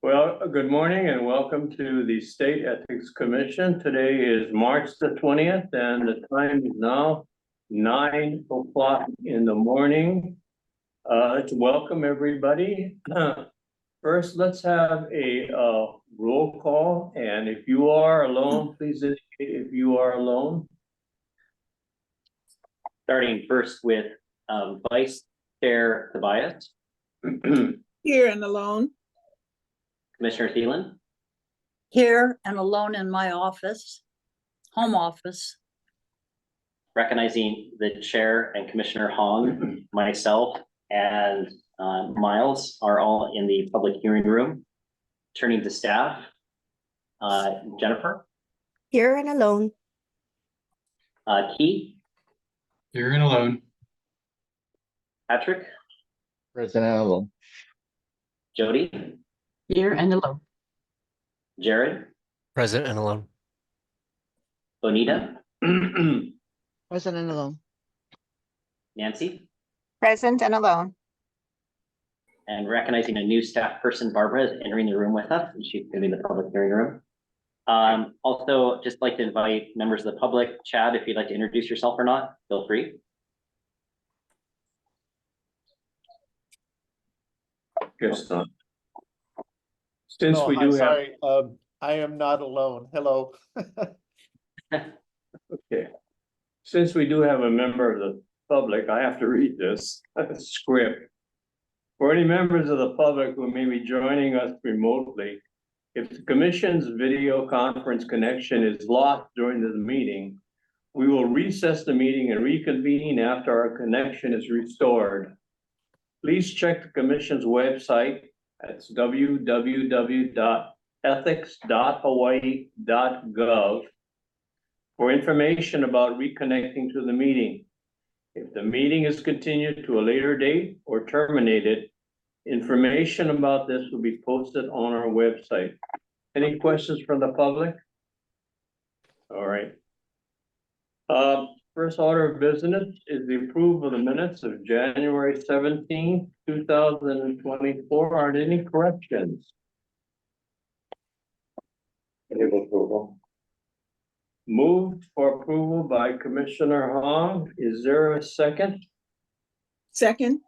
Well, good morning and welcome to the State Ethics Commission. Today is March the 20th and the time is now 9 o'clock in the morning. Let's welcome everybody. First, let's have a roll call, and if you are alone, please indicate if you are alone. Starting first with Vice Chair Tobias. Here and alone. Commissioner Thielen. Here and alone in my office, home office. Recognizing the Chair and Commissioner Hong, myself, and Miles are all in the public hearing room. Turning to staff, Jennifer. Here and alone. Key. Here and alone. Patrick. Present and alone. Jody. Here and alone. Jared. Present and alone. Bonita. Present and alone. Nancy. Present and alone. And recognizing a new staff person, Barbara, is entering the room with us, and she's going to be in the public hearing room. Also, just like to invite members of the public. Chad, if you'd like to introduce yourself or not, feel free. Guess not. Since No, we hi, do have, sorry, I am not alone. Hello. okay. Since we do have a member of the public, I have to read this script. For any members of the public who may be joining us remotely, if the commission's video conference connection is lost during the meeting, we will recess the meeting and reconvene after our connection is restored. Please check the commission's website. That's www.ethics.hawaii.gov for information about reconnecting to the meeting. If the meeting is continued to a later date or terminated, information about this will be posted on our website. Any questions from the public? All right. First order of business is the approval of the minutes of January 17, 2024. Are there any corrections? Approval. Moved for approval by Commissioner Hong. Is there a second? Second.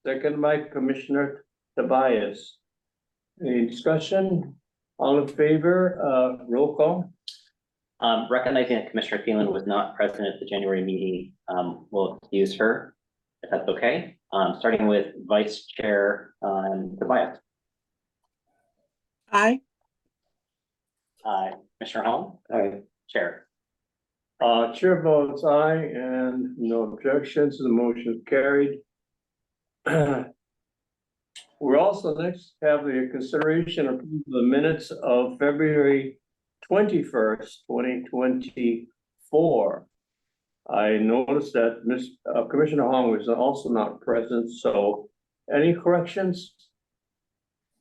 Second by Commissioner Tobias. Any discussion? All in favor? Roll call. Recognizing that Commissioner Thielen was not present at the January meeting, we'll excuse her, if that's okay. Starting with Vice Chair Tobias. Aye. Commissioner Hong. Aye. Chair. Chair votes aye and no objections. The motion is carried. We're also next have the consideration of the minutes of February 21st, 2024. I noticed that Commissioner Hong was also not present, so any corrections?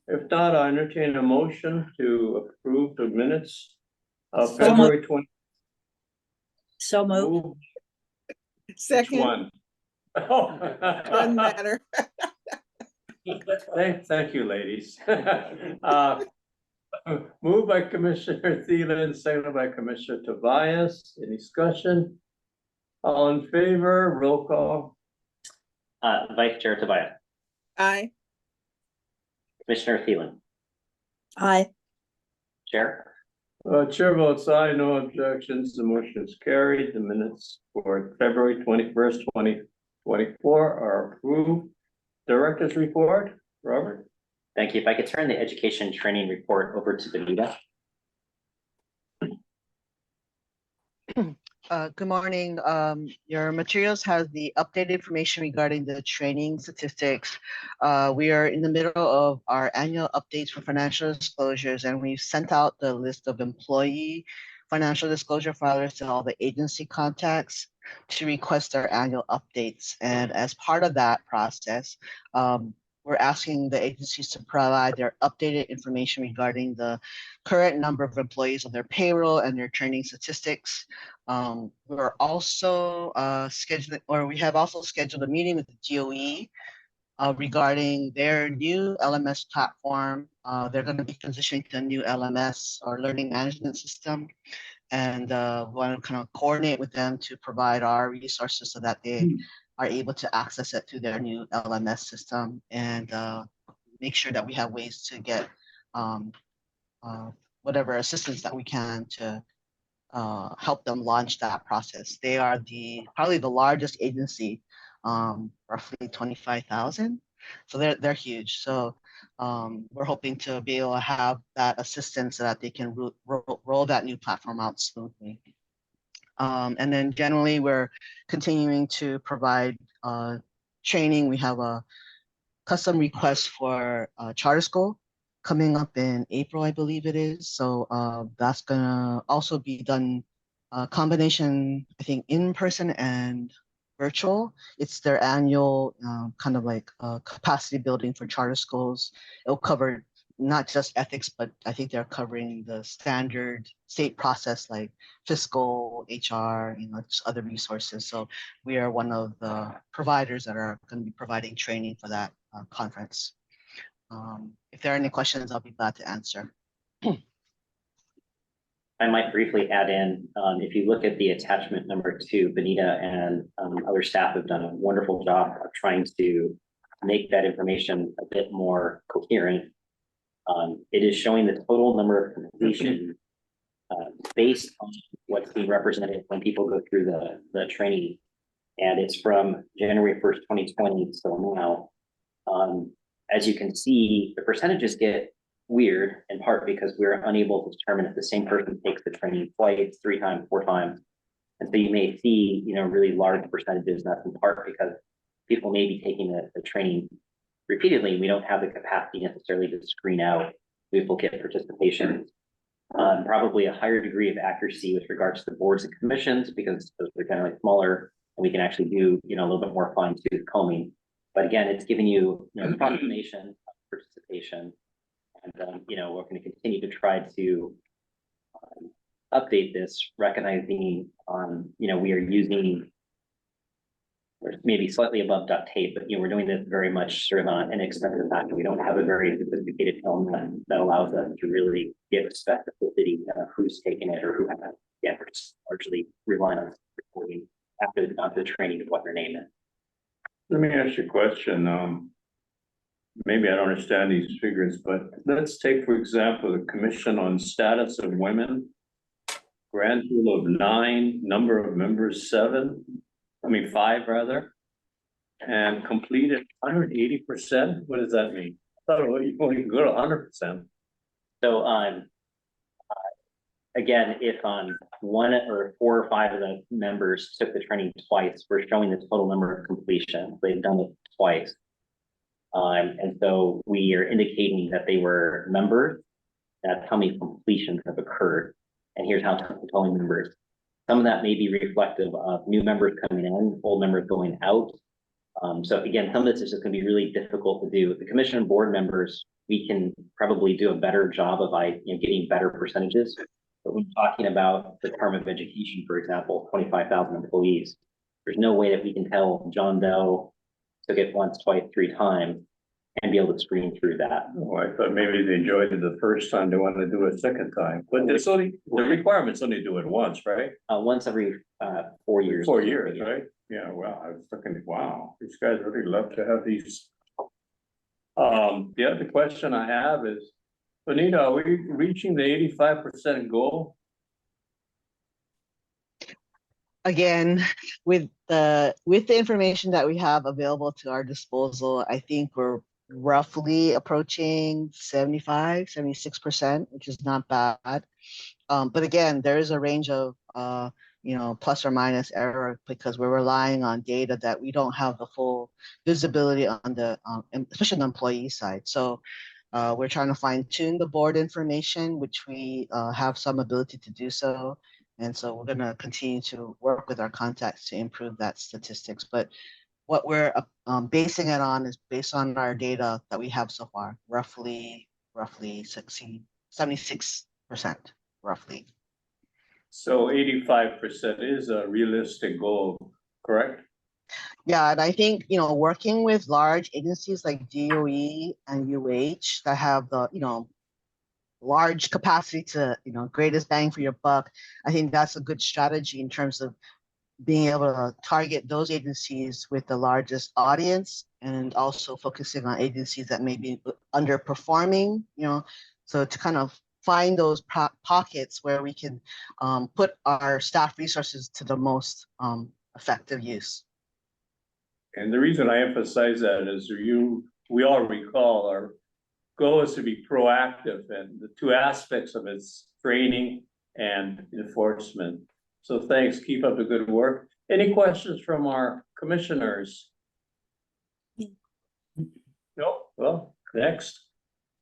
If not, I entertain a motion to approve the minutes of February 20. So moved. Second. Which one? Oh. Doesn't matter. Thank you, ladies. Moved by Commissioner Thielen, seconded by Commissioner Tobias. Any discussion? All in favor, roll call. Vice Chair Tobias. Aye. Commissioner Thielen. Aye. Chair. Chair votes aye, no objections. The motion is carried. The minutes for February 21st, 2024 are approved. Director's report, Robert. Thank you. If I could turn the education training report over to Bonita. Good morning. Your materials has the updated information regarding the training statistics. We are in the middle of our annual updates for financial disclosures, and we've sent out the list of employee financial disclosure filers to all the agency contacts to request our annual updates. And as part of that process, we're asking the agencies to provide their updated information regarding the current number of employees on their payroll and their training statistics. We're also we have also scheduled a meeting with the DOE regarding their new LMS platform. They're going to be transitioning to a new LMS or learning management system. And want to kind of coordinate with them to provide our resources so that they are able to access it through their new LMS system and make sure that we have ways to get whatever assistance that we can to help them launch that process. They are probably the largest agency, roughly 25,000. So they're huge. So we're hoping to be able to have that assistance so that they can roll that new platform out smoothly. And then generally we're continuing to provide training. We have a custom request for charter school coming up in April, I believe it is. So that's gonna also be done combination, I think, in person and virtual. It's their annual kind of like capacity building for charter schools. It'll cover not just ethics, but I think they're covering the standard state process like fiscal, HR, just other resources. So we are one of the providers that are going to be providing training for that conference. If there are any questions, I'll be glad to answer. I might briefly add in, if you look at the attachment number 2, Benita and other staff have done a wonderful job of trying to make that information a bit more coherent. It is showing the total number of completion based on what's being represented when people go through the training. And it's from January 1st, 2020 till now. As you can see, the percentages get weird in part because we're unable to determine if the same person takes the training twice, 3 times, 4 times. And so you may see, really large percentages. That's in part because people may be taking the training repeatedly. We don't have the capacity necessarily to screen out duplicate participation. Probably a higher degree of accuracy with regards to the boards and commissions because they're generally smaller and we can actually do, a little bit more fine-tooth combing. But again, it's giving you, approximation of participation. And, we're going to continue to try to update this, recognizing, we are using, or maybe slightly above duct tape, but, we're doing this very much sort of on an inexpensive fashion. We don't have a very sophisticated film that allows us to really give specificity of who's taken it or who hasn't. Yeah, we're just largely relying on recording after the training of what their name is. Let me ask you a question. Maybe I don't understand these figures, but let's take, for example, the Commission on Status of Women. Grand total of 9, number of members 5 rather. And completed 180%. What does that mean? I thought you only go to 100%. So again, if 1 or 4 or 5 of the members took the training twice, we're showing the total number of completion. They've done it twice. And so we are indicating that they were members. That's how many completions have occurred. And here's how total members. Some of that may be reflective of new members coming in, old members going out. So again, some of this is just going to be really difficult to do. With the commission and board members, we can probably do a better job of getting better percentages. But when talking about the Department of Education, for example, 25,000 employees, there's no way that we can tell John Doe took it once, twice, 3 times and be able to screen through that. Oh, I thought maybe they enjoyed it the first time, they wanted to do it a second time. But it's only, the requirement's only do it once, right? Once every 4 years. 4 years, right? Yeah, well, I was thinking, wow, these guys really love to have these. The other question I have is, Benita, are we reaching the 85% goal? Again, with the information that we have available to our disposal, I think we're roughly approaching 75, 76%, which is not bad. But again, there is a range of plus or minus error because we're relying on data that we don't have the full visibility on the especially on the employee side. So we're trying to fine tune the board information, which we have some ability to do so. And so we're going to continue to work with our contacts to improve that statistics. But what we're basing it on is based on our data that we have so far, roughly 76%, roughly. So 85% is a realistic goal, correct? Yeah, and I think, working with large agencies like DOE and UH that have the, large capacity to, greatest bang for your buck, I think that's a good strategy in terms of being able to target those agencies with the largest audience and also focusing on agencies that may be underperforming, so to kind of find those pockets where we can put our staff resources to the most effective use. And the reason I emphasize that is we all recall our goal is to be proactive, and the two aspects of it's training and enforcement. So thanks, keep up the good work. Any questions from our commissioners? No, well, next.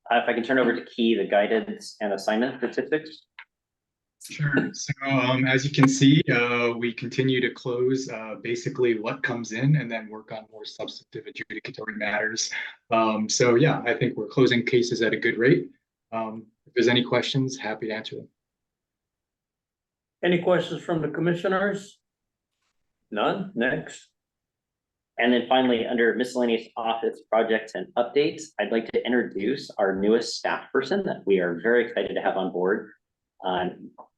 If I can turn over to Key, the guidance and assignment statistics. Sure. So as you can see, we continue to close basically what comes in and then work on more substantive adjudicatory matters. So yeah, I think we're closing cases at a good rate. If there's any questions, happy to answer them. Any questions from the commissioners? None? Next. And then finally, under miscellaneous office projects and updates, I'd like to introduce our newest staff person that we are very excited to have on board.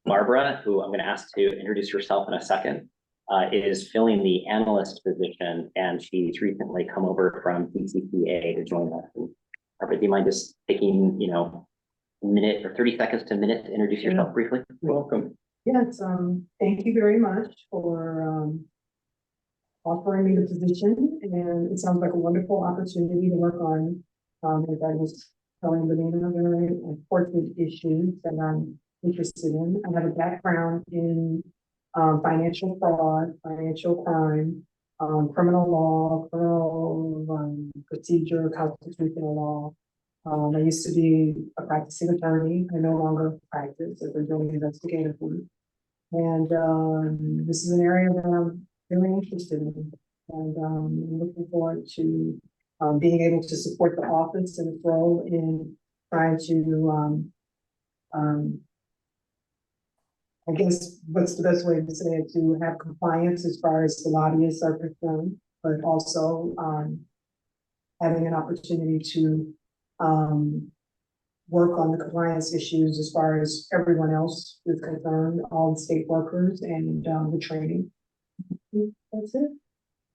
Barbara, who I'm going to ask to introduce herself in a second, is filling the analyst position, and she's recently come over from DCCA to join us. And Barbara, do you mind just taking, a minute or 30 seconds to a minute to introduce yourself briefly? Welcome. Yes, thank you very much for offering me the position, and it sounds like a wonderful opportunity to work on, as I was telling the name of very important issues that I'm interested in. I have a background in financial fraud, financial crime, criminal law, criminal procedure, constitutional law. I used to be a practicing attorney. I no longer practice as a doing investigative work. And this is an area that I'm really interested in. And I'm looking forward to being able to support the office and its role in trying to I guess what's the best way to say it, to have compliance as far as the lobbyists are concerned, but also having an opportunity to work on the compliance issues as far as everyone else is concerned, all the state workers and the training. That's it.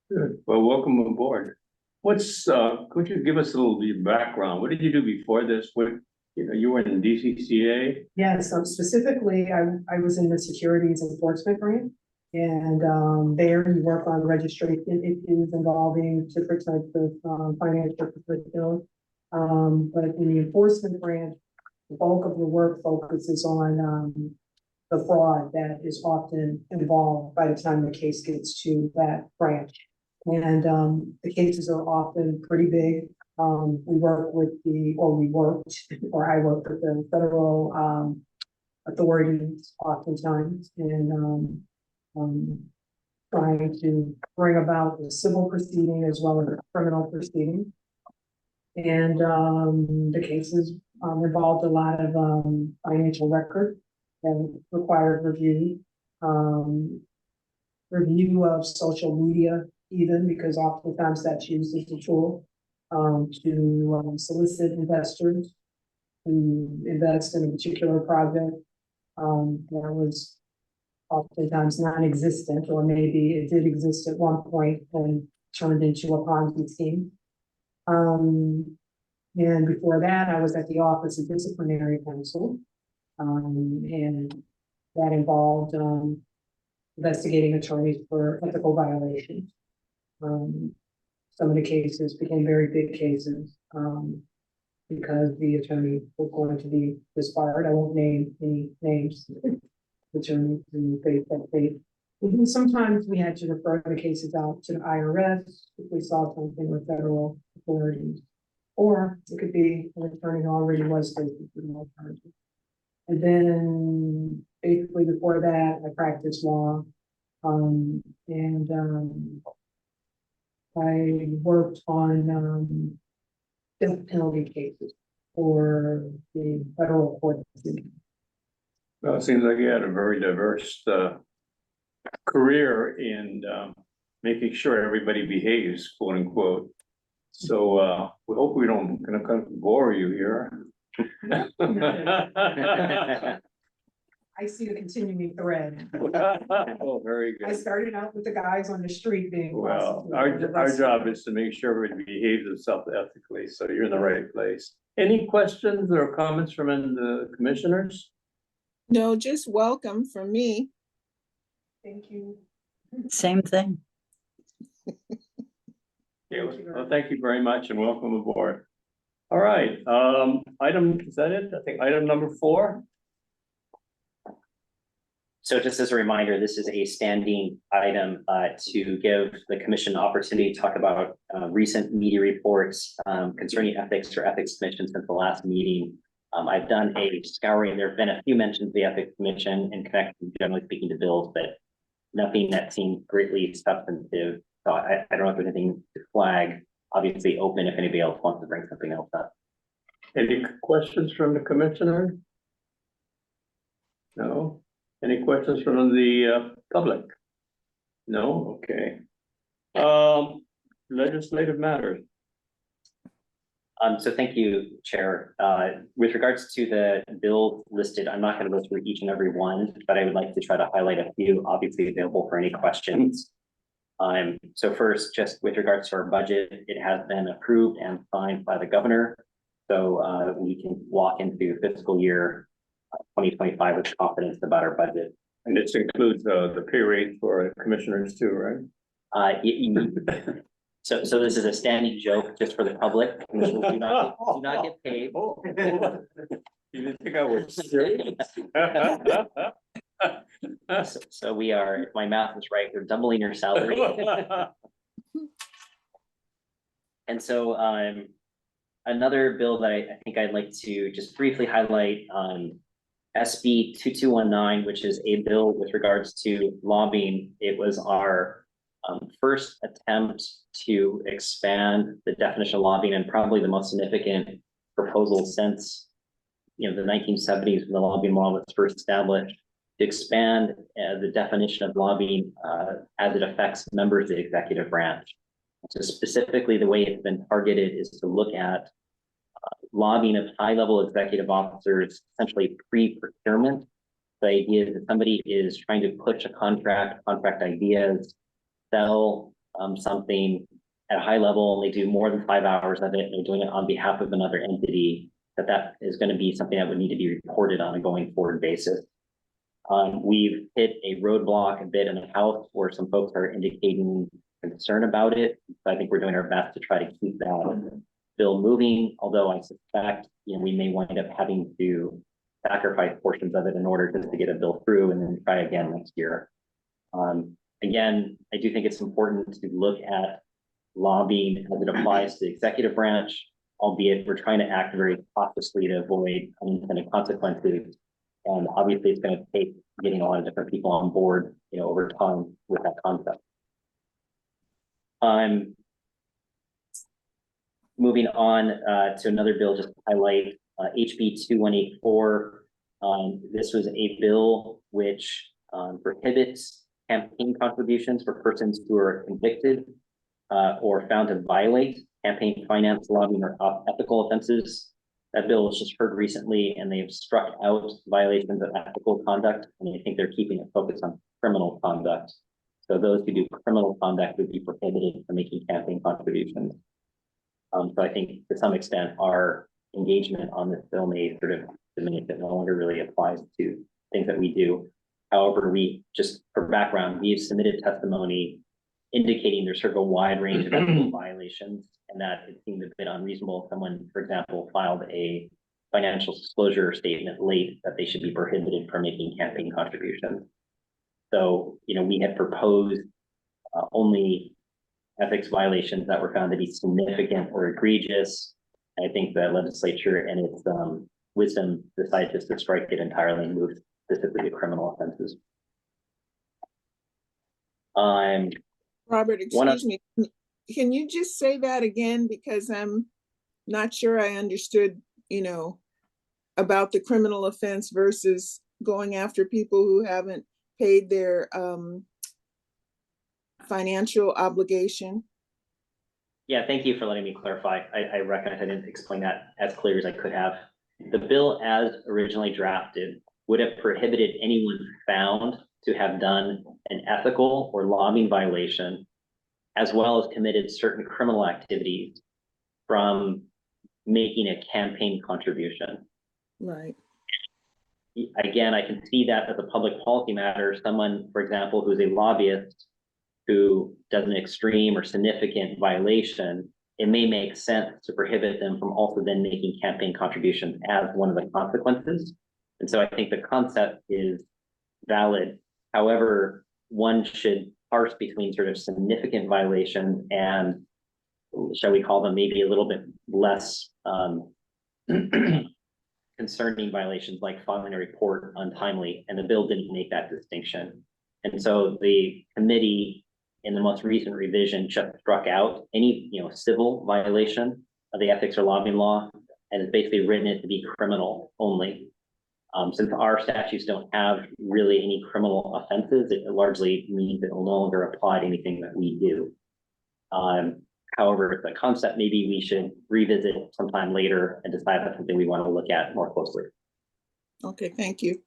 Good. Well, welcome aboard. Could you give us a little background? What did you do before this? You were in DCCA? Yeah, so specifically, I was in the securities enforcement branch, and there you work on registration issues involving different types of financial professionals. But in the enforcement branch, the bulk of the work focuses on the fraud that is often involved by the time the case gets to that branch. And the cases are often pretty big. We work with I worked with the federal authorities oftentimes in trying to bring about the civil proceeding as well as the criminal proceeding. And the cases involved a lot of financial record and required review, review of social media, even because oftentimes that's used as a tool to solicit investors to invest in a particular project that was oftentimes non-existent, or maybe it did exist at one point and turned into a Ponzi scheme. And before that, I was at the Office of Disciplinary Counsel, and that involved investigating attorneys for ethical violations. Some of the cases became very big cases because the attorney was going to be disbarred. I won't name any names. Attorneys who face that fate. Sometimes we had to refer the cases out to the IRS if we saw something with federal authorities, or it could be an attorney who already was facing criminal charges. And then basically before that, I practiced law, and I worked on death penalty cases for the federal court. Well, it seems like you had a very diverse career in making sure everybody behaves, quote unquote. So, we hope we don't gonna come bore you here. I see the continuing thread. Oh, very I good. started out with the guys on the street being. Well, prosecuted. our job is to make sure everybody behaves themselves ethically, so you're in the right place. Any questions or comments from the commissioners? No, just welcome from me. Thank you. Same thing. Yeah, Thank you very well, thank you very much and welcome aboard. All right, is that it? I think item number 4. So just as a reminder, this is a standing item to give the commission opportunity to talk about recent media reports concerning ethics or ethics commission since the last meeting. I've done a scouring. There have been a few mentions of the ethics commission in connection, generally speaking, to bills, but nothing that seemed greatly substantive. So I don't know if there's anything to flag. Obviously open if anybody else wants to bring something else up. Any questions from the commissioner? No? Any questions from the public? No? Okay. Legislative matters. So thank you, Chair. With regards to the bill listed, I'm not going to go through each and every one, but I would like to try to highlight a few obviously available for any questions. So first, just with regards to our budget, it has been approved and signed by the governor. So we can walk into fiscal year 2025 with confidence about our budget. And this includes the pay rate for commissioners too, right? So this is a standing joke just for the public. Commissioners do not get paid. You didn't think I was serious? So we are, if my math is right, we're doubling your salary. And so another bill that I think I'd like to just briefly highlight, SB 2219, which is a bill with regards to lobbying. It was our first attempt to expand the definition of lobbying, and probably the most significant proposal since the 1970s when the lobbying law was first established, to expand the definition of lobbying as it affects members of the executive branch. So specifically, the way it's been targeted is to look at lobbying of high-level executive officers, essentially pre-procurement. The idea is that somebody is trying to push a contract ideas, sell something at a high level, and they do more than 5 hours of it, and they're doing it on behalf of another entity, that is going to be something that would need to be reported on a going forward basis. We've hit a roadblock a bit in the House where some folks are indicating concern about it. So I think we're doing our best to try to keep that bill moving, although I suspect we may wind up having to sacrifice portions of it in order just to get a bill through and then try again next year. Again, I do think it's important to look at lobbying as it applies to the executive branch, albeit we're trying to act very cautiously to avoid unintended consequences. And obviously it's going to take getting a lot of different people on board, over time with that concept. Moving on to another bill, just to highlight HB 2184. This was a bill which prohibits campaign contributions for persons who are convicted or found to violate campaign finance, lobbying, or ethical offenses. That bill was just heard recently, and they've struck out violations of ethical conduct, and I think they're keeping it focused on criminal conduct. So those who do criminal conduct would be prohibited from making campaign contributions. So I think to some extent our engagement on this bill may sort of diminish. It no longer really applies to things that we do. However, we just, for background, we've submitted testimony indicating there's sort of a wide range of ethical violations, and that it seemed a bit unreasonable if someone, for example, filed a financial disclosure statement late, that they should be prohibited from making campaign contributions. So, we had proposed only ethics violations that were found to be significant or egregious. And I think the legislature, in its wisdom, decided just to strike it entirely and move specifically to criminal offenses. Robert, excuse me, can you just say that again? Because I'm not sure I understood, about the criminal offense versus going after people who haven't paid their financial obligation. Yeah, thank you for letting me clarify. I recognize I didn't explain that as clear as I could have. The bill as originally drafted would have prohibited anyone found to have done an ethical or lobbying violation, as well as committed certain criminal activities from making a campaign contribution. Right. Again, I can see that as a public policy matter, someone, for example, who's a lobbyist who does an extreme or significant violation, it may make sense to prohibit them from also then making campaign contributions as one of the consequences. And so I think the concept is valid. However, one should parse between sort of significant violations and, shall we call them, maybe a little bit less concerning violations like filing a report untimely, and the bill didn't make that distinction. And so the committee in the most recent revision just struck out any civil violation of the ethics or lobbying law, and has basically written it to be criminal only. Since our statutes don't have really any criminal offenses, it largely means it will no longer apply to anything that we do. However, the concept, maybe we should revisit sometime later and decide that's something we want to look at more closely. Okay, thank you.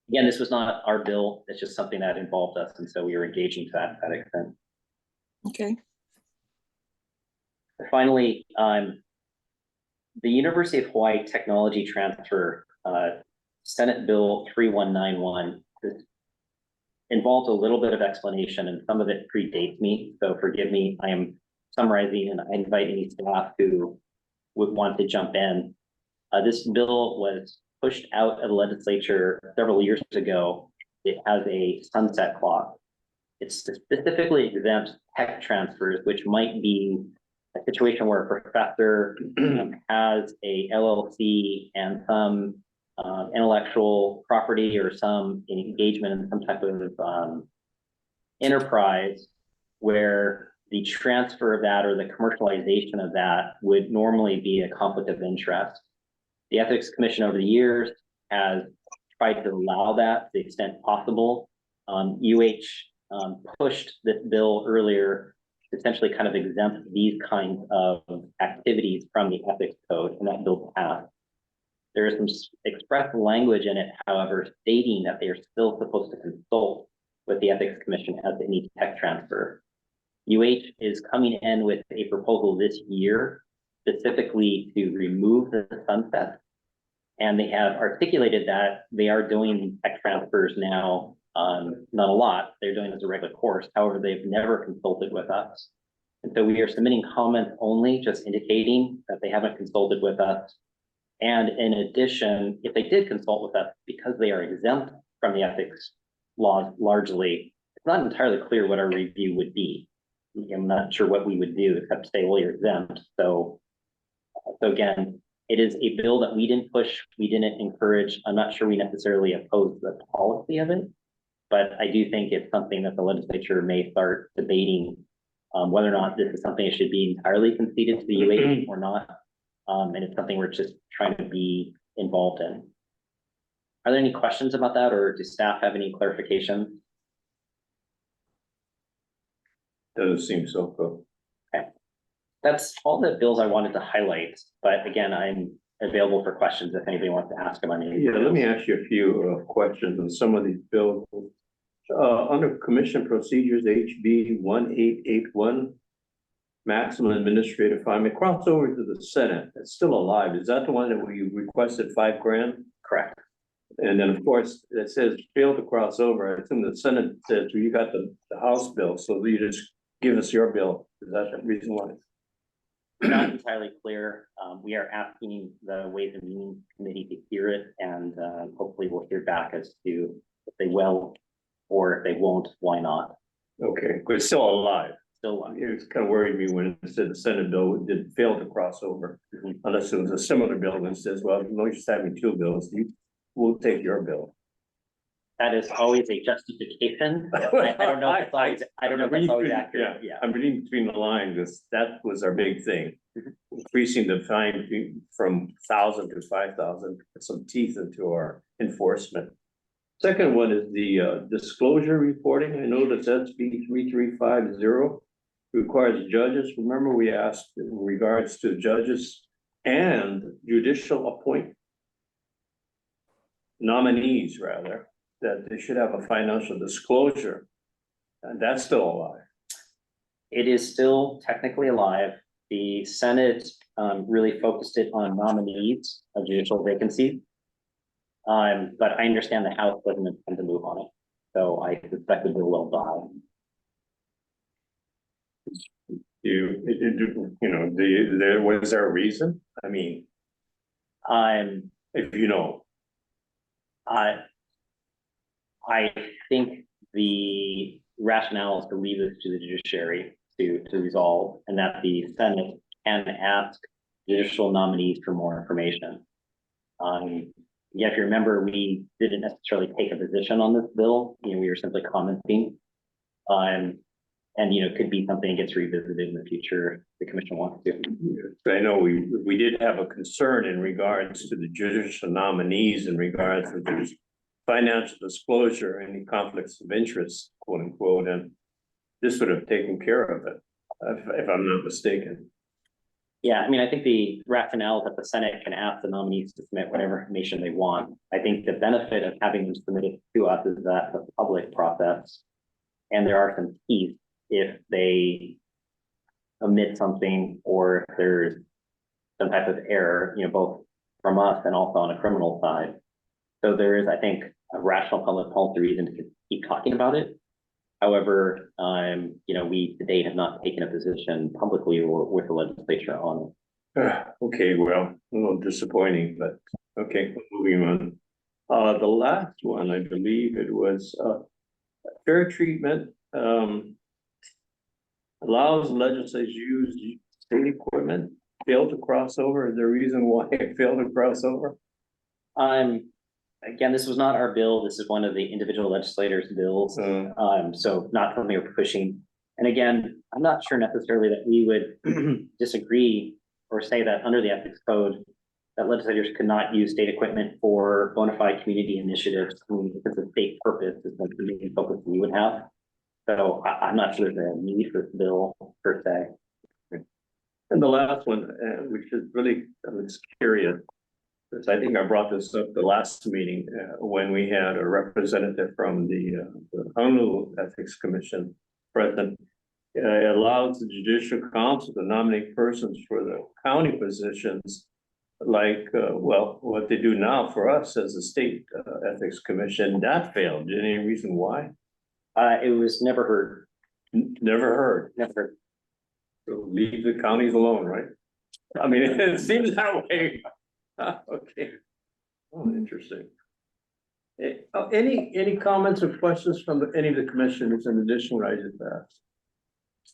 Again, this was not our bill. It's just something that involved us, and so we were engaging to that extent. Okay. Finally, the University of Hawaii Technology Transfer, Senate Bill 3191, involves a little bit of explanation, and some of it predates me, so forgive me. I am summarizing, and I invite any staff who would want to jump in. This bill was pushed out of the legislature several years ago. It has a sunset clause. It specifically exempts tech transfers, which might be a situation where a professor has a LLC and some intellectual property or some engagement in some type of enterprise where the transfer of that or the commercialization of that would normally be a conflict of interest. The Ethics Commission over the years has tried to allow that to the extent possible. Pushed this bill earlier to essentially kind of exempt these kinds of activities from the ethics code, and that bill passed. There is some express language in it, however, stating that they are still supposed to consult with the Ethics Commission as any tech transfer. UH is coming in with a proposal this year specifically to remove the sunset, and they have articulated that they are doing tech transfers now, not a lot, they're doing it as a regular course, however, they've never consulted with us. And so we are submitting comments only, just indicating that they haven't consulted with us. And in addition, if they did consult with us, because they are exempt from the ethics laws largely, it's not entirely clear what our review would be. I'm not sure what we would do except say, well, you're exempt. So again, it is a bill that we didn't push, we didn't encourage. I'm not sure we necessarily oppose the policy of it, but I do think it's something that the legislature may start debating whether or not this is something that should be entirely conceded to the UH or not. And it's something we're just trying to be involved in. Are there any questions about that, or do staff have any clarification? Doesn't seem so, though. Okay. That's all the bills I wanted to highlight, but again, I'm available for questions if anybody wants to ask about any. Yeah, let me ask you a few questions on some of these bills. Under Commission Procedures, HB 1881, maximum administrative fine, it crossed over to the Senate. It's still alive. Is that the one that we requested $5,000? Correct. And then, of course, it says fail to cross over. I assume the Senate says, well, you got the House bill, so you just give us your bill. Is that the reason why? Not entirely clear. We are asking the Ways and Means Committee to hear it, and hopefully we'll hear back as to if they will or if they won't, why not. Okay, but it's still alive. Still alive. It was kind of worried me when it said the Senate bill did fail to cross over, unless it was a similar bill that says, well, you're just having two bills, we'll take your bill. That is always a justification. I don't know if it's always, I don't know if that's always accurate. Yeah. I'm reading between the lines. That was our big thing. Increasing the fine from 1,000 to 5,000, put some teeth into our enforcement. Second one is the disclosure reporting. I know that SB 3350 requires judges. Remember, we asked in regards to judges and judicial nominees rather, that they should have a financial disclosure. And that's still alive. It is still technically alive. The Senate really focused it on nominees of judicial vacancies. But I understand the House doesn't intend to move on it. So I suspect the bill will die. Was there a reason? I mean, if you know. I think the rationale is to leave this to the judiciary to resolve, and that the Senate can ask judicial nominees for more information. Yeah, if you remember, we didn't necessarily take a position on this bill. We were simply commenting. And it could be something that gets revisited in the future if the commission wants to. I know we did have a concern in regards to the judicial nominees in regards to there's financial disclosure, any conflicts of interest, quote unquote, and this would have taken care of it, if I'm not mistaken. Yeah, I think the rationale that the Senate can ask the nominees to submit whatever information they want. I think the benefit of having them submitted to us is that the public process, and there are some teeth if they omit something or if there's some type of error, both from us and also on a criminal side. So there is, I think, a rational public policy reason to keep talking about it. However, we to date have not taken a position publicly or with the legislature on it. Okay, well, a little disappointing, but okay, moving on. The last one, I believe it was fair treatment allows legislators to use state equipment, fail to cross over. Is there a reason why it failed to cross over? Again, this was not our bill. This is one of the individual legislators' bills. So not something we're pushing. And again, I'm not sure necessarily that we would disagree or say that under the ethics code that legislators could not use state equipment for bona fide community initiatives. If it's a state purpose, it's the main focus we would have. So I'm not sure there's a need for this bill per se. And the last one, which is really, I was curious, because I think I brought this up the last meeting when we had a representative from the Honolulu Ethics Commission present. It allows the Judicial Council to nominate persons for the county positions, like, what they do now for us as a state ethics commission. That failed. Any reason why? It was never heard. Never heard. Never heard. So leave the counties alone, right? I mean, it seems that way. Okay. Oh, interesting. Any comments or questions from any of the commissioners in addition to what I just asked?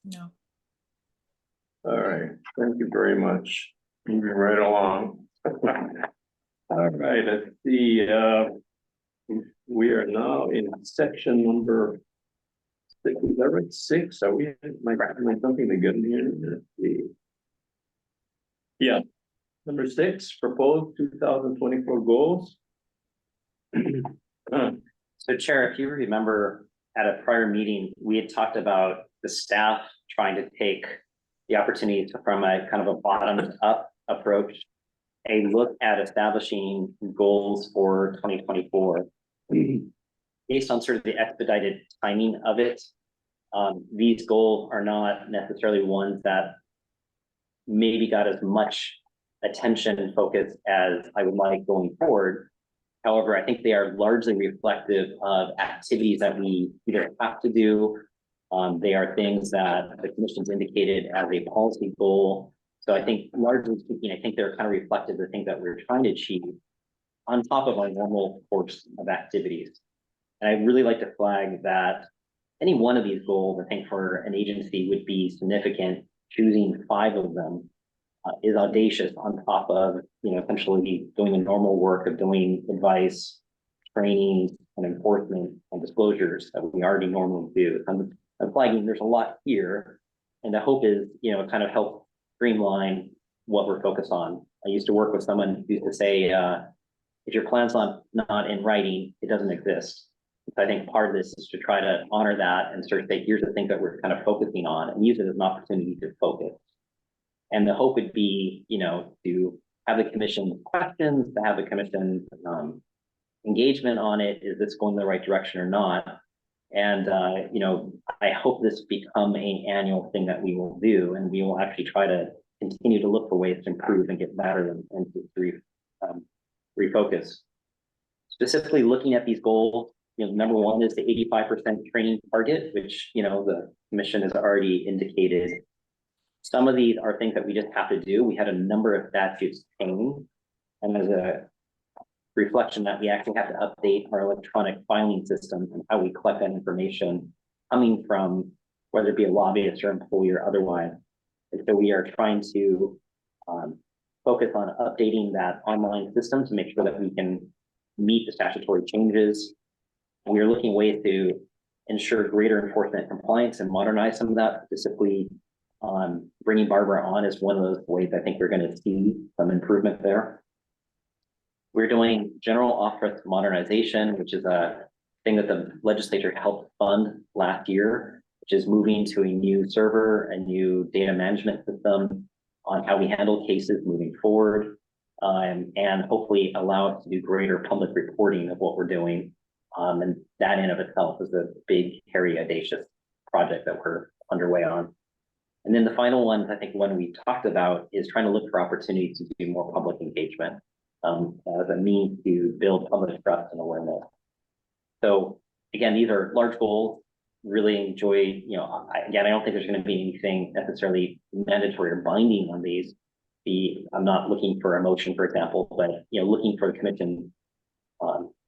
No. All right, thank you very much. Moving right along. All right, let's see, we are now in section number 6. Is that right? 6? Are we? Am I something to get in here? Let's see. Yeah, number 6, proposed 2024 goals. So Chair, if you remember at a prior meeting, we had talked about the staff trying to take the opportunity from a kind of a bottoms up approach, a look at establishing goals for 2024 based on sort of the expedited timing of it. These goals are not necessarily ones that maybe got as much attention and focus as I would like going forward. However, I think they are largely reflective of activities that we either have to do. They are things that the commission's indicated as a policy goal. So I think largely speaking, I think they're kind of reflective of the things that we're trying to achieve on top of our normal course of activities. And I'd really like to flag that any one of these goals, I think for an agency would be significant. Choosing 5 of them is audacious on top of, essentially doing the normal work of doing advice, training, and enforcement and disclosures that we already normally do. I'm flagging there's a lot here, and the hope is, kind of help streamline what we're focused on. I used to work with someone who used to say, if your plan's not in writing, it doesn't exist. So I think part of this is to try to honor that and sort of say, here's the things that we're kind of focusing on and use it as an opportunity to focus. And the hope would be, to have the commission questions, to have the commission engagement on it. Is this going the right direction or not? And, I hope this become an annual thing that we will do, and we will actually try to continue to look for ways to improve and get better and to refocus. Specifically looking at these goals, number one is the 85% training target, which, the commission has already indicated. Some of these are things that we just have to do. We had a number of statutes change, and as a reflection that we actually have to update our electronic filing system and how we collect that information coming from whether it be a lobbyist or employee or otherwise. And so we are trying to focus on updating that online system to make sure that we can meet the statutory changes. We are looking at ways to ensure greater enforcement compliance and modernize some of that, specifically bringing Barbara on is one of those ways I think we're going to see some improvement there. We're doing general office modernization, which is a thing that the legislature helped fund last year, which is moving to a new server, a new data management system on how we handle cases moving forward, and hopefully allow us to do greater public reporting of what we're doing. And that in of itself is a big, hairy, audacious project that we're underway on. And then the final one, I think one we talked about, is trying to look for opportunities to do more public engagement as a means to build public trust and awareness. So again, these are large goals. Really enjoy, I don't think there's going to be anything necessarily mandatory or binding on these. I'm not looking for a motion, for example, but looking for the commission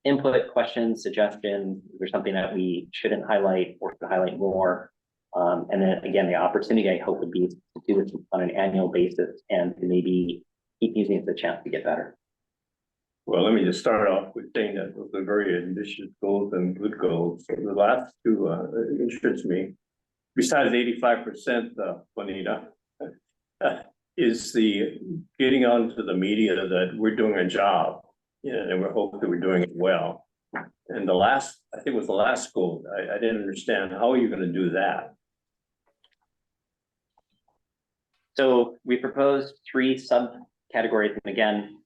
input, questions, suggestions. There's something that we shouldn't highlight or to highlight more. And then again, the opportunity I hope would be to do this on an annual basis and to maybe keep using it as a chance to get better. Well, let me just start off with saying that those are very ambitious goals and good goals. The last two interests me. Besides 85%, Juanita, is the getting onto the media that we're doing a job, and we're hoping that we're doing it well. And the last, I think it was the last goal, I didn't understand, how are you going to do that? So we proposed 3 subcategories, and again,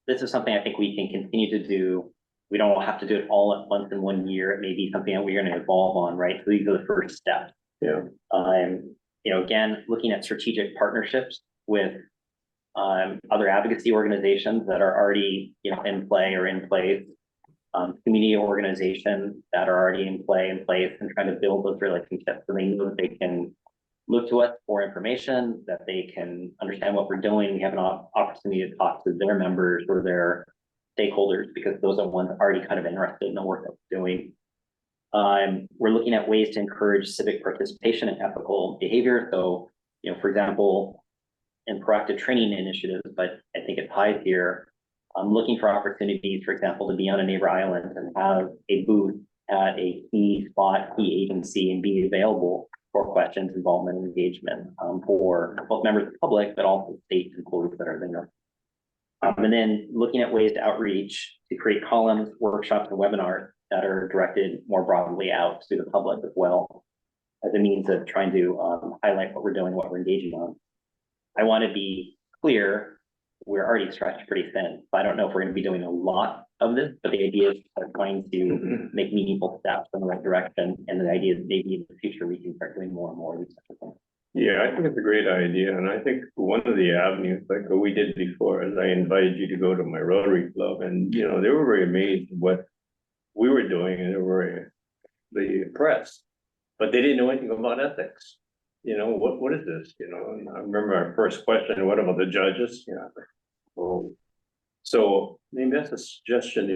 this is something I think we can continue to do. We don't have to do it all at once in one year. It may be something that we're going to evolve on, right? So these are the first steps. Yeah. Again, looking at strategic partnerships with other advocacy organizations that are already, in play or in place, community organizations that are already in place, and trying to build those relationships so they know that they can look to us for information, that they can understand what we're doing. We have an opportunity to talk to their members or their stakeholders, because those are ones already kind of interested in the work that we're doing. We're looking at ways to encourage civic participation and ethical behavior. So, for example, in proactive training initiatives, but I think it ties here, I'm looking for opportunities, for example, to be on a neighbor island and have a booth at a key spot, key agency, and be available for questions, involvement, and engagement for both members of the public, but also state employees that are there. And then looking at ways to outreach, to create columns, workshops, and webinars that are directed more broadly out to the public as well, as a means of trying to highlight what we're doing, what we're engaging on. I want to be clear, we're already stretched pretty thin. So I don't know if we're going to be doing a lot of this, but the idea is trying to make meaningful steps in the right direction. And the idea is maybe in the future, we can start doing more and more of these types of things. Yeah, I think it's a great idea. And I think one of the avenues, like what we did before, is I invited you to go to my Rotary Club, and, they were very amazed at what we were doing, and they were very impressed, but they didn't know anything about ethics. What is this? And I remember our first question, what about the judges? Well, so maybe that's a suggestion,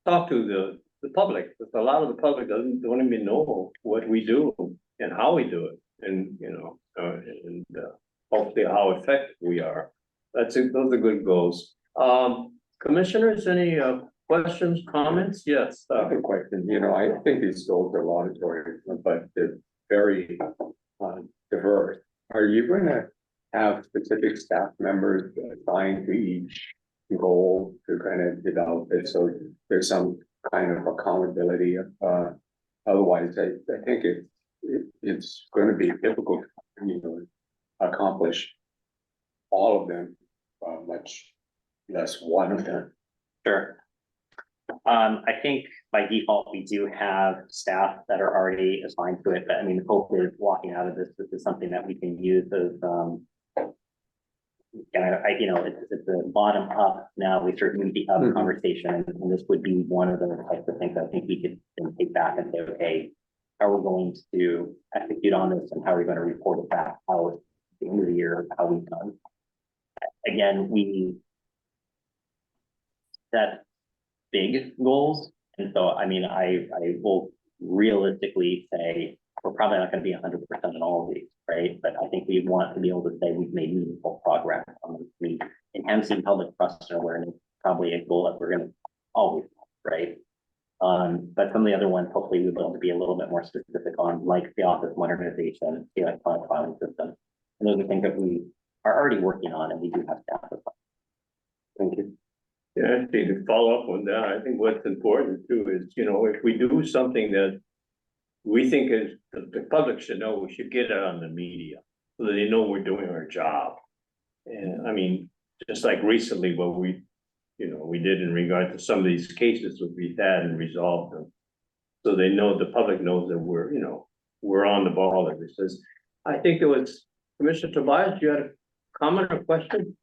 talk to the public, because a lot of the public don't even know what we do and how we do it, and hopefully how effective we are. Those are good goals. Commissioners, any questions, comments? Yes. I have a question. I think these goals are laudatory, but they're very diverse. Are you going to have specific staff members assigned to each goal to kind of develop it, so there's some kind of accountability. Otherwise, I think it's going to be difficult, accomplish all of them, much less one of them. Sure. I think by default, we do have staff that are already assigned to it, but I mean, the hope is walking out of this is something that we can use as, and it's the bottom up. Now we certainly need the up conversation, and this would be one of the types of things I think we could then take back and say, okay, how are we going to execute on this, and how are we going to report it back out at the end of the year, how we've done. Again, we set big goals, and so I mean, I will realistically say we're probably not going to be 100% in all of these, right? But I think we want to be able to say we've made meaningful progress on this. I mean, enhancing public trust and awareness is probably a goal that we're going to always have, right? But some of the other ones, hopefully we'll be able to be a little bit more specific on, like the office modernization, the electronic filing system. And those are things that we are already working on, and we do have staff as well. Thank you. Yeah, I think to follow up on that, I think what's important too is, if we do something that we think is, the public should know, we should get it on the media so that they know we're doing our job. And I mean, just like recently what we did in regard to some of these cases that we've had and resolved them. So they know, the public knows that we're on the ball, as it says. I think it was Commissioner Tobias, you had a comment or question?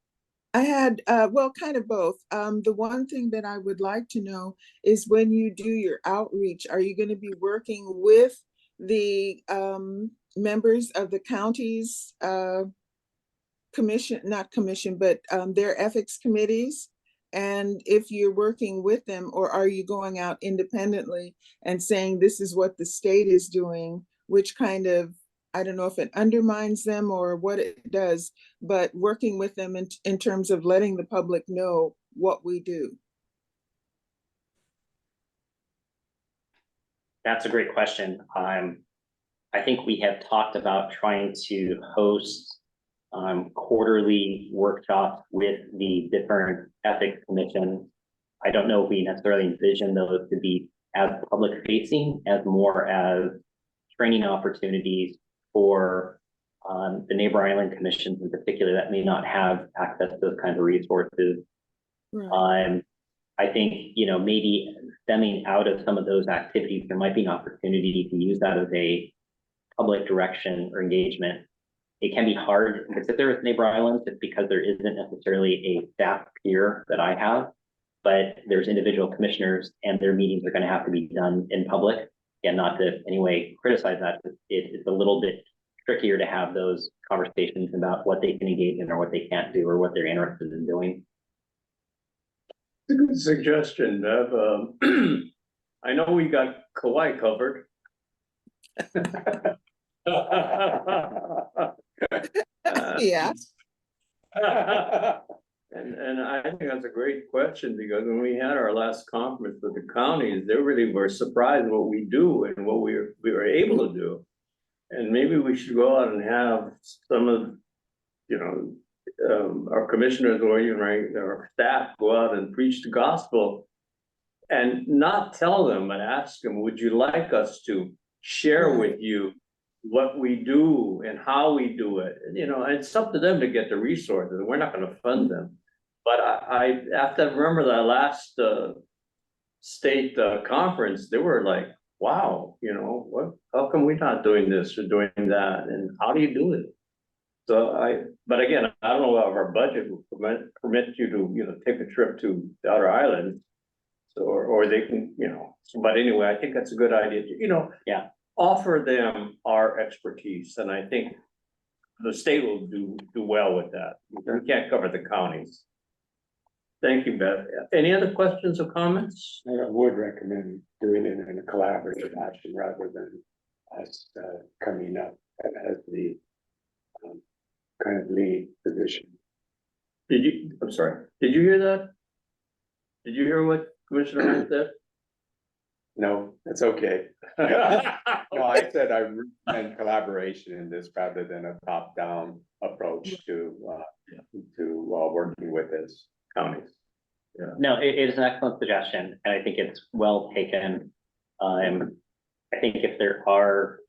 I had, well, kind of both. The one thing that I would like to know is when you do your outreach, are you going to be working with the members of the county's not commission, but their ethics committees? And if you're working with them, or are you going out independently and saying this is what the state is doing, which kind of, I don't know if it undermines them or what it does, but working with them in terms of letting the public know what we do. That's a great question. I think we have talked about trying to host quarterly workshops with the different ethics commissions. I don't know if we necessarily envision those to be as public facing, as more as training opportunities for the neighbor island commissions in particular that may not have access to those kinds of resources. Right. I think, maybe stemming out of some of those activities, there might be an opportunity to use that as a public direction or engagement. It can be hard to sit there with neighbor islands just because there isn't necessarily a staff peer that I have, but there's individual commissioners and their meetings are going to have to be done in public. And not to in any way criticize that, it's a little bit trickier to have those conversations about what they can engage in or what they can't do or what they're interested in doing. It's a good suggestion, Bev. I know we got Kauai covered. Yeah. And I think that's a great question, because when we had our last conference with the counties, they really were surprised what we do and what we were able to do. And maybe we should go out and have some of, our commissioners or even our staff go out and preach the gospel, and not tell them, but ask them, would you like us to share with you what we do and how we do it? And, it's up to them to get the resources, and we're not going to fund them. But I have to remember that last state conference, they were like, wow, how come we're not doing this or doing that? And how do you do it? So but again, I don't know if our budget will permit you to, take a trip to the outer islands. So, or they can, but anyway, I think that's a good idea, Yeah. offer them our expertise. And I think the state will do well with that. We can't cover the counties. Thank you, Beth. Any other questions or comments? I would recommend doing it in a collaborative action rather than us coming up as the kind of lead position. I'm sorry, did you hear that? Did you hear what Commissioner Hunt said? No, that's okay. No, I said I recommend collaboration in this rather than a top-down approach to working with this counties. No, it is an excellent suggestion, and I think it's well taken. I think if there are,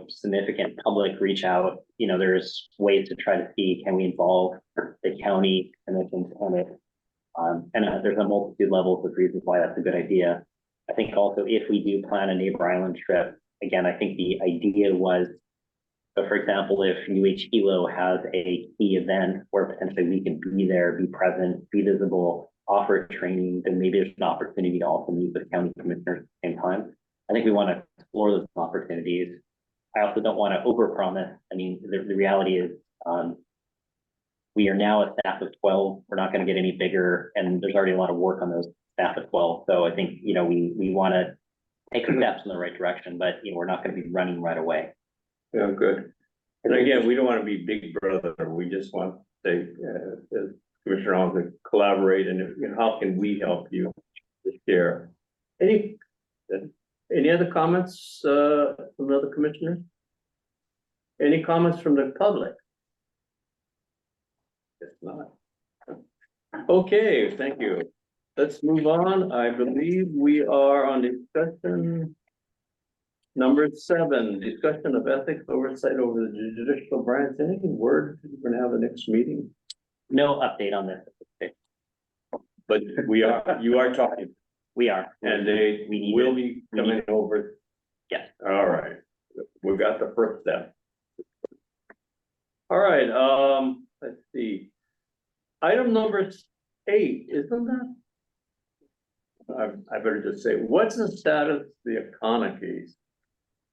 significant public reach out, there's ways to try to see, can we involve the county commissions on it? There's a multitude levels of reasons why that's a good idea. I think also if we do plan a neighbor island trip, again, I think the idea was, so for example, if UH Hilo has a key event where potentially we can be there, be present, be visible, offer training, then maybe there's an opportunity to also meet with county commissioners at the same time. I think we want to explore those opportunities. I also don't want to overpromise. I mean, the reality is, we are now a staff of 12. We're not going to get any bigger, and there's already a lot of work on those staff of 12. So I think, we want to take steps in the right direction, but we're not going to be running right away. Yeah, good. And again, we don't want to be big brother. We just want to, as Commissioner Hall, to collaborate and how can we help you to share? Any other comments from other commissioners? Any comments from the public? If not. Okay, thank you. Let's move on. I believe we are on discussion number 7, discussion of ethics oversight over the judicial branch. Any word we're gonna have the next meeting? No update on this. But you are talking. We are. And they will be coming over. Yes. All right. We got the first step. All right, let's see. Item number 8, isn't that? I better just say, what's the status of the Akana case?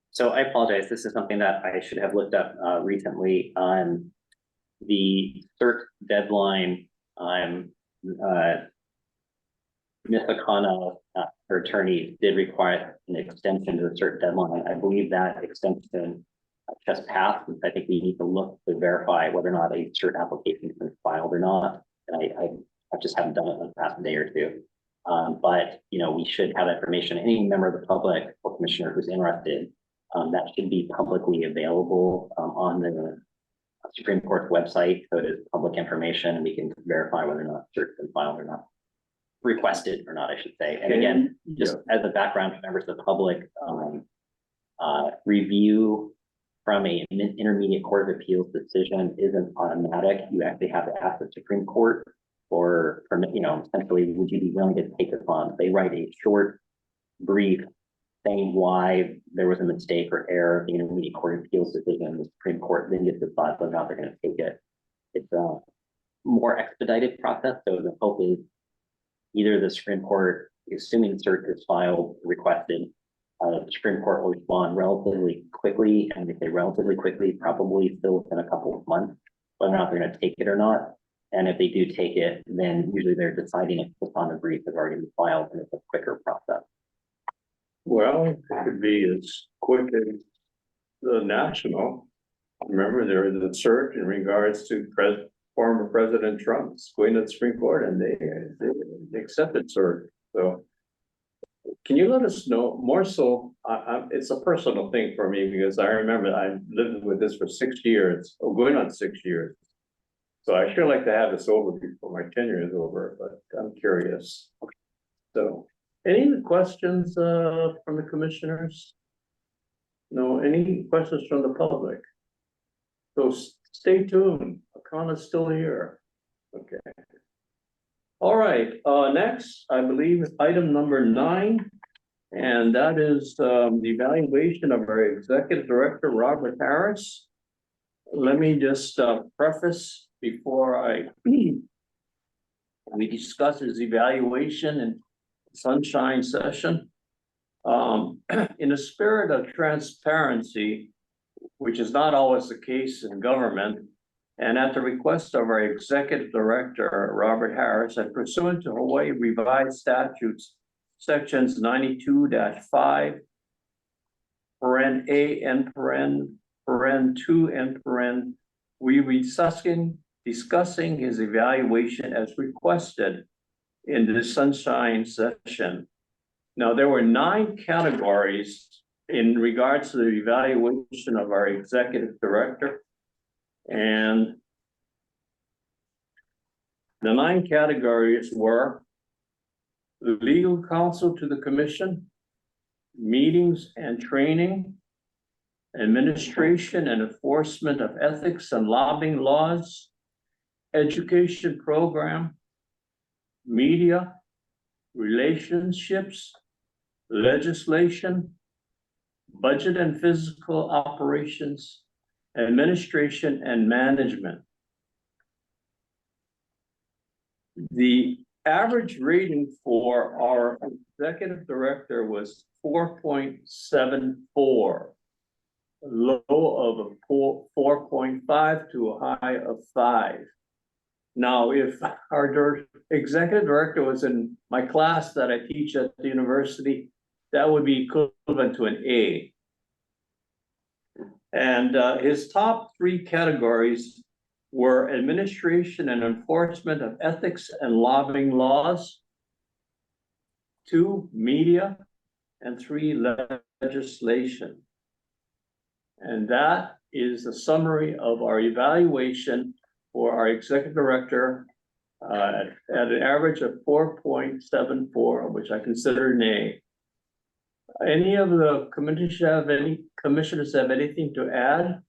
So I apologize. This is something that I should have looked up recently. The cert deadline, Ms. Akana, her attorney, did require an extension to the cert deadline. I believe that extension just passed. I think we need to look to verify whether or not a cert application has been filed or not. And I just haven't done it in the past day or two. But we should have information. Any member of the public or commissioner who's interested, that should be publicly available on the Supreme Court's website. So it is public information, and we can verify whether or not cert's been filed or not. Requested or not, I should say. And again, just as a background to members of the public, review from an intermediate court of appeals decision isn't automatic. You actually have to ask the Supreme Court for essentially, would you be willing to take this on? They write a short brief saying why there was a mistake or error in the intermediate court of appeals decision. The Supreme Court then gets to decide whether or not they're going to take it. It's a more expedited process. So the hope is either the Supreme Court, assuming cert is filed, requested, the Supreme Court will respond relatively quickly, and if they relatively quickly, probably still within a couple of months, whether or not they're going to take it or not. And if they do take it, then usually they're deciding if the on the brief has already been filed, and it's a quicker process. Well, it could be as quick as the national. Remember, there is a cert in regards to former President Trump's going to the Supreme Court, and they accepted cert. So can you let us know more so? It's a personal thing for me, because I remember I lived with this for 6 years, or going on 6 years. So I sure like to have this over before my tenure is over, but I'm curious. So any questions from the commissioners? No, any questions from the public? So stay tuned. Akana's still here. Okay. All right, next, I believe item number 9, and that is the evaluation of our executive director, Robert Harris. Let me just preface before we discuss his evaluation and sunshine session. In the spirit of transparency, which is not always the case in government, and at the request of our executive director, Robert Harris, and pursuant to Hawaii revised statutes, sections 92-5, paren A and paren 2 and paren, we were discussing his evaluation as requested in the sunshine session. Now, there were 9 categories in regards to the evaluation of our executive director. And the 9 categories were legal counsel to the commission, meetings and training, administration and enforcement of ethics and lobbying laws, education program, media, relationships, legislation, budget and physical operations, administration and management. The average rating for our executive director was 4.74. Low of a 4.5 to a high of 5. Now, if our executive director was in my class that I teach at the university, that would be equivalent to an A. And his top 3 categories were administration and enforcement of ethics and lobbying laws, 2, media, and 3, legislation. And that is the summary of our evaluation for our executive director at an average of 4.74, which I consider an A. Any of the commissioners have anything to add?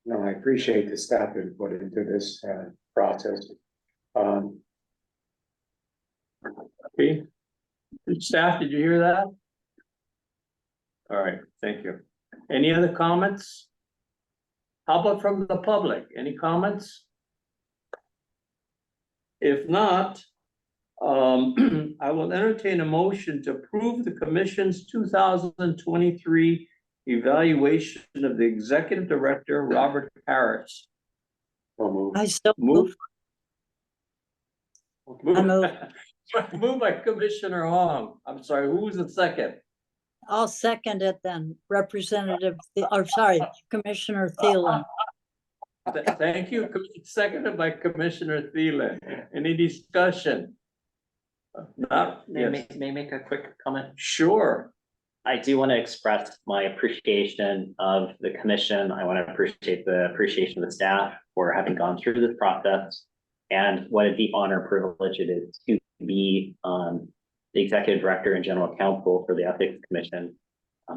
No, I appreciate the staff input into this process. Okay. Staff, did you hear that? All right, thank you. Any other comments? How about from the public? Any comments? If not, I will entertain a motion to approve the commission's 2023 evaluation of the executive director, Robert Harris. I still move. I move. Moved by Commissioner Hong. I'm sorry, who was the second? I'll second it then, Commissioner Thielen. Thank you. Seconded by Commissioner Thielen. Any discussion? Not, May I make a quick comment? Sure. I do want to express my appreciation of the commission. I want to appreciate the appreciation of the staff for having gone through this process, and what a deep honor and privilege it is to be the executive director and general counsel for the Ethics Commission.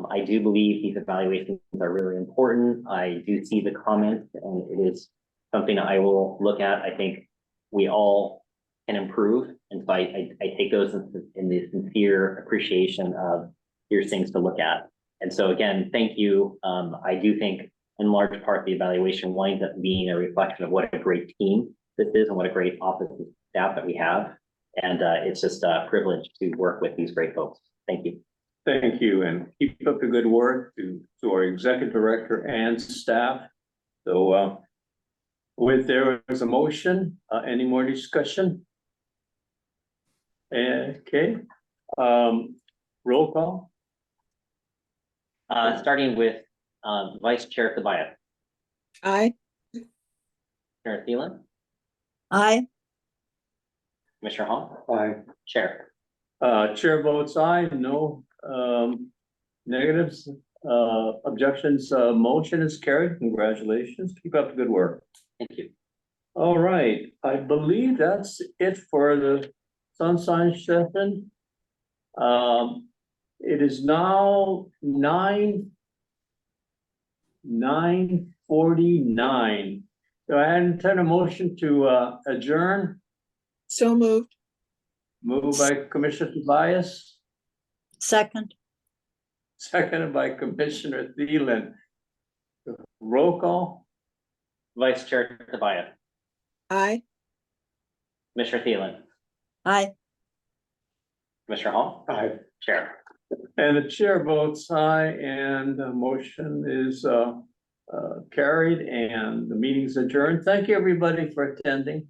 I do believe these evaluations are really important. I do see the comments, and it is something I will look at. I think we all can improve, and so I take those in the sincere appreciation of here's things to look at. And so again, thank you. I do think in large part the evaluation winds up being a reflection of what a great team this is and what a great office and staff that we have. And it's just a privilege to work with these great folks. Thank you. Thank you, and keep up the good work to our executive director and staff. So with there is a motion, any more discussion? Okay, roll call. Starting with Vice Chair Tobias. Aye. Commissioner Thielen. Aye. Commissioner Hong. Aye. Chair. Chair votes aye, no negatives, objections, motion is carried. Congratulations, keep up the good work. Thank you. All right, I believe that's it for the Sunshine session. It is now 9:49. Do I intend a motion to adjourn? So moved. Moved by Commissioner Tobias, Second. seconded by Commissioner Thielen. Roll call. Vice Chair Tobias. Aye. Commissioner Thielen. Aye. Commissioner Hong. Aye. Chair. And the chair votes aye, and the motion is carried, and the meeting's adjourned. Thank you, everybody, for attending.